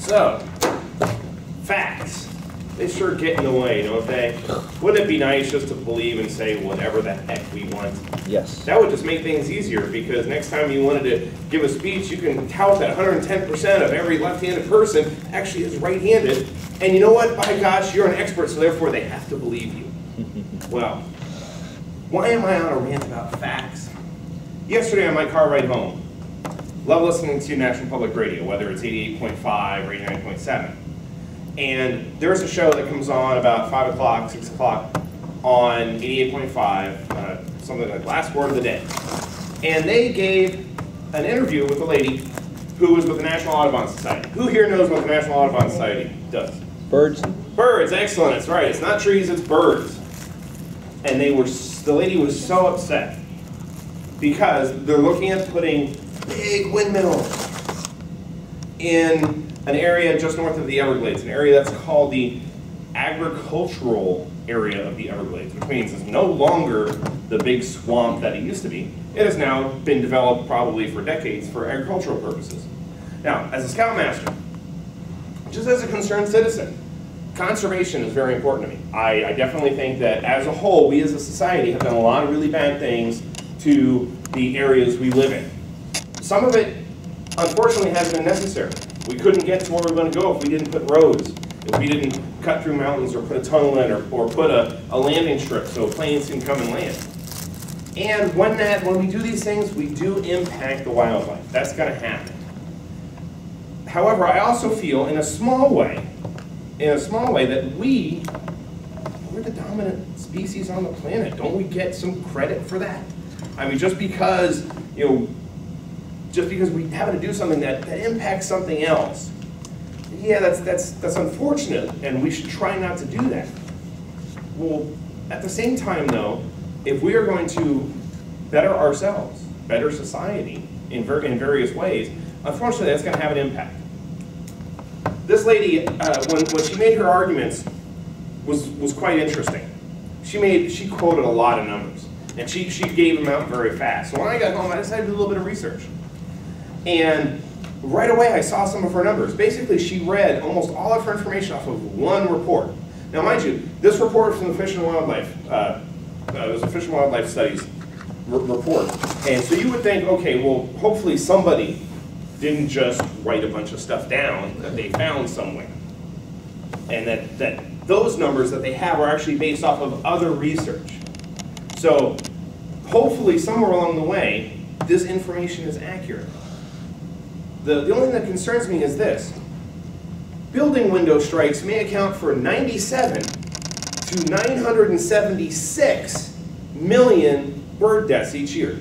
So, facts. They sure get in the way, don't they? Wouldn't it be nice just to believe and say whatever the heck we want? Yes. That would just make things easier, because next time you wanted to give a speech, you can tout that 110% of every left-handed person actually is right-handed. And you know what? By gosh, you're an expert, so therefore they have to believe you. Well, why am I on a rant about facts? Yesterday on my car ride home, love listening to National Public Radio, whether it's 88.5 or 89.7. And there's a show that comes on about 5 o'clock, 6 o'clock on 88.5, something like Last Word of the Day. And they gave an interview with a lady who was with the National Audubon Society. Who here knows what the National Audubon Society does? Birds. Birds, excellent, that's right. It's not trees, it's birds. And the lady was so upset because they're looking at putting big windmills in an area just north of the Everglades, an area that's called the agricultural area of the Everglades, which means it's no longer the big swamp that it used to be. It has now been developed probably for decades for agricultural purposes. Now, as a scoutmaster, just as a concerned citizen, conservation is very important to me. I definitely think that as a whole, we as a society have done a lot of really bad things to the areas we live in. Some of it, unfortunately, has been necessary. We couldn't get to where we're going to go if we didn't put roads, if we didn't cut through mountains or put a tunnel in or put a landing strip so planes can come and land. And when we do these things, we do impact the wildlife. That's going to happen. However, I also feel in a small way that we're the dominant species on the planet. Don't we get some credit for that? I mean, just because we happen to do something that impacts something else, yeah, that's unfortunate, and we should try not to do that. Well, at the same time, though, if we are going to better ourselves, better society in various ways, unfortunately, that's going to have an impact. This lady, when she made her arguments, was quite interesting. She quoted a lot of numbers, and she gave them out very fast. So when I got home, I decided to do a little bit of research. And right away, I saw some of her numbers. Basically, she read almost all of her information off of one report. Now, mind you, this report was from the Fish and Wildlife. It was a Fish and Wildlife Studies report. And so you would think, okay, well, hopefully somebody didn't just write a bunch of stuff down that they found somewhere. And that those numbers that they have are actually based off of other research. So hopefully somewhere along the way, this information is accurate. The only thing that concerns me is this. Building window strikes may account for 97 to 976 million bird deaths each year.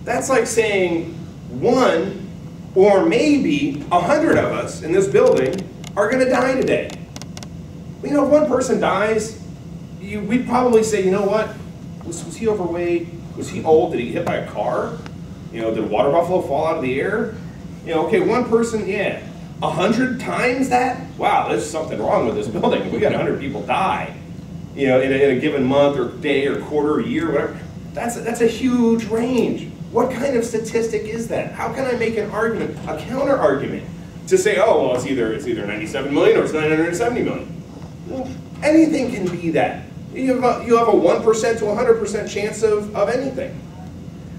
That's like saying one or maybe 100 of us in this building are going to die today. You know, if one person dies, we'd probably say, you know what, was he overweight? Was he old? Did he get hit by a car? You know, did a water buffalo fall out of the air? You know, okay, one person, yeah. 100 times that? Wow, there's something wrong with this building. If we got 100 people die, you know, in a given month or day or quarter or year, whatever, that's a huge range. What kind of statistic is that? How can I make an argument, a counter argument, to say, oh, well, it's either 97 million or it's 970 million? Well, anything can be that. You have a 1% to 100% chance of anything.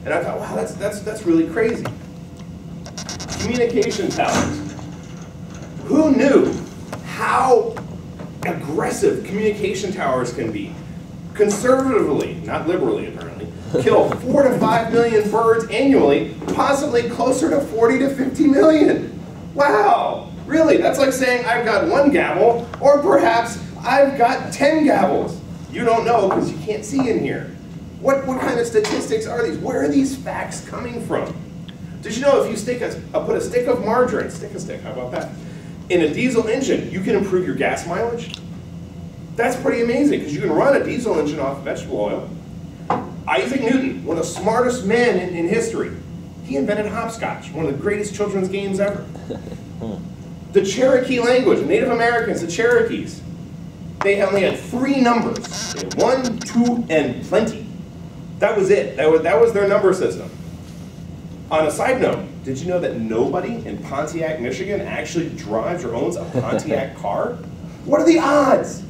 And I thought, wow, that's really crazy. Communication towers. Who knew how aggressive communication towers can be? Conservatively, not liberally apparently, kill 4 to 5 million birds annually, possibly closer to 40 to 50 million. Wow, really? That's like saying I've got 1 gavel, or perhaps I've got 10 gavels. You don't know because you can't see in here. What kind of statistics are these? Where are these facts coming from? Did you know if you put a stick of margarine, how about that, in a diesel engine, you can improve your gas mileage? That's pretty amazing because you can run a diesel engine off vegetable oil. Isaac Newton, one of the smartest men in history, he invented hopscotch, one of the greatest children's games ever. The Cherokee language, Native Americans, the Cherokees, they only had 3 numbers. They had 1, 2, and plenty. That was it. That was their number system. On a side note, did you know that nobody in Pontiac, Michigan actually drives or owns a Pontiac car? What are the odds?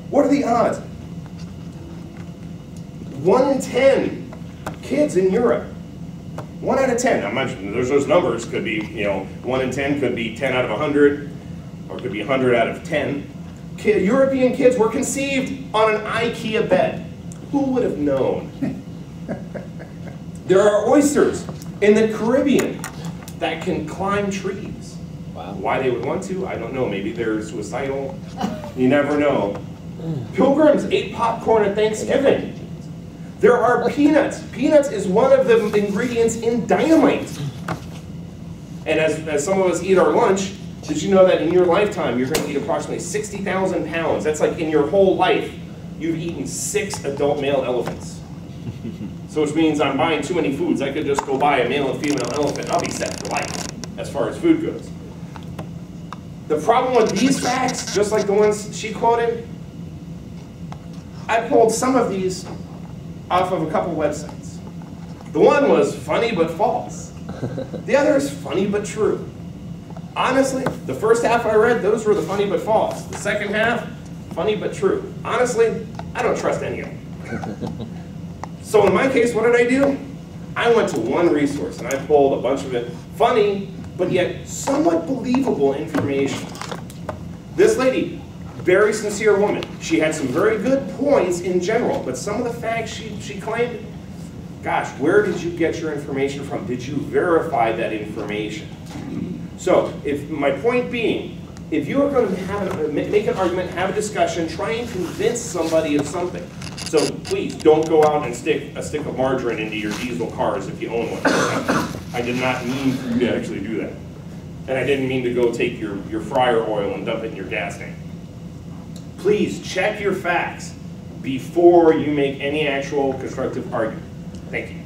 What are the odds? 1 in 10 kids in Europe. 1 out of 10. I'm not, there's those numbers. Could be, 1 in 10 could be 10 out of 100, or it could be 100 out of 10. European kids were conceived on an IKEA bed. Who would have known? There are oysters in the Caribbean that can climb trees. Wow. Why they would want to, I don't know. Maybe they're suicidal. You never know. Pilgrims ate popcorn at Thanksgiving. There are peanuts. Peanuts is one of the ingredients in dynamite. And as some of us eat our lunch, did you know that in your lifetime you're going to eat approximately 60,000 pounds? That's like in your whole life, you've eaten 6 adult male elephants. So which means I'm buying too many foods. I could just go buy a male and female elephant. I'll be set for life as far as food goes. The problem with these facts, just like the ones she quoted, I pulled some of these off of a couple websites. The one was funny but false. The other is funny but true. Honestly, the first half I read, those were the funny but false. The second half, funny but true. Honestly, I don't trust any of them. So in my case, what did I do? I went to one resource and I pulled a bunch of it funny, but yet somewhat believable information. This lady, very sincere woman. She had some very good points in general, but some of the facts she claimed, gosh, where did you get your information from? Did you verify that information? So, my point being, if you are going to make an argument, have a discussion, try and convince somebody of something. So please, don't go out and stick a stick of margarine into your diesel cars if you own one. I did not mean for you to actually do that. And I didn't mean to go take your fryer oil and dump it in your gas tank. Please check your facts before you make any actual constructive argument. Thank you.